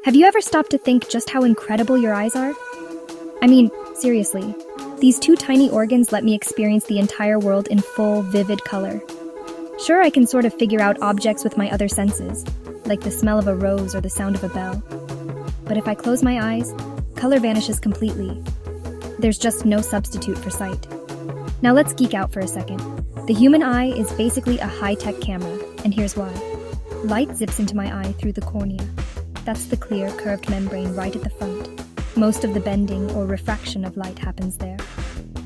Have you ever stopped to think just how incredible your eyes are? I mean, seriously, these two tiny organs let me experience the entire world in full, vivid color. Sure, I can sort of figure out objects with my other senses, like the smell of a rose or the sound of a bell. But if I close my eyes, color vanishes completely. There's just no substitute for sight. Now let's geek out for a second. The human eye is basically a high-tech camera, and here's why. Light zips into my eye through the cornea. That's the clear, curved membrane right at the front. Most of the bending or refraction of light happens there.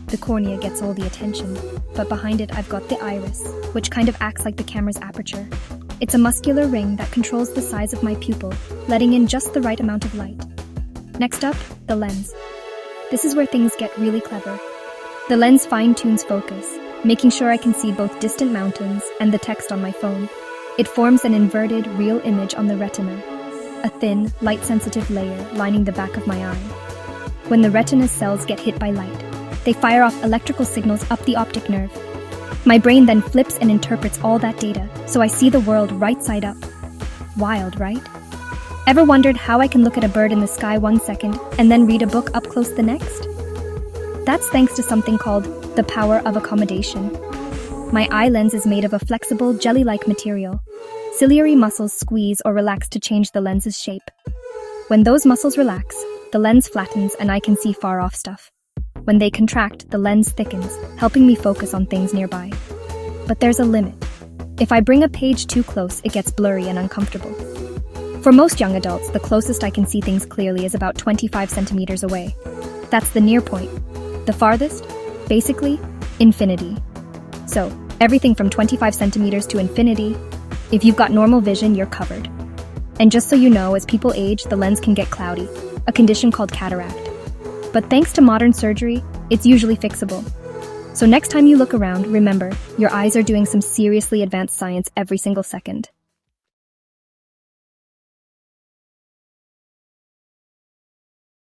The cornea gets all the attention, but behind it I've got the iris, which kind of acts like the camera's aperture. It's a muscular ring that controls the size of my pupil, letting in just the right amount of light. Next up, the lens. This is where things get really clever. The lens fine-tunes focus, making sure I can see both distant mountains and the text on my phone. It forms an inverted, real image on the retina, a thin, light-sensitive layer lining the back of my eye. When the retina's cells get hit by light, they fire off electrical signals up the optic nerve. My brain then flips and interprets all that data, so I see the world right side up. Wild, right? Ever wondered how I can look at a bird in the sky 1 second and then read a book up close the next? That's thanks to something called the power of accommodation. My eye lens is made of a flexible, jelly-like material. Ciliary muscles squeeze or relax to change the lens's shape. When those muscles relax, the lens flattens and I can see far-off stuff. When they contract, the lens thickens, helping me focus on things nearby. But there's a limit. If I bring a page too close, it gets blurry and uncomfortable. For most young adults, the closest I can see things clearly is about 25 centimeters away. That's the near point. The farthest? Basically, infinity. So, everything from 25 centimeters to infinity. If you've got normal vision, you're covered. And just so you know, as people age, the lens can get cloudy, a condition called cataract. But thanks to modern surgery, it's usually fixable. So next time you look around, remember, your eyes are doing some seriously advanced science every single second.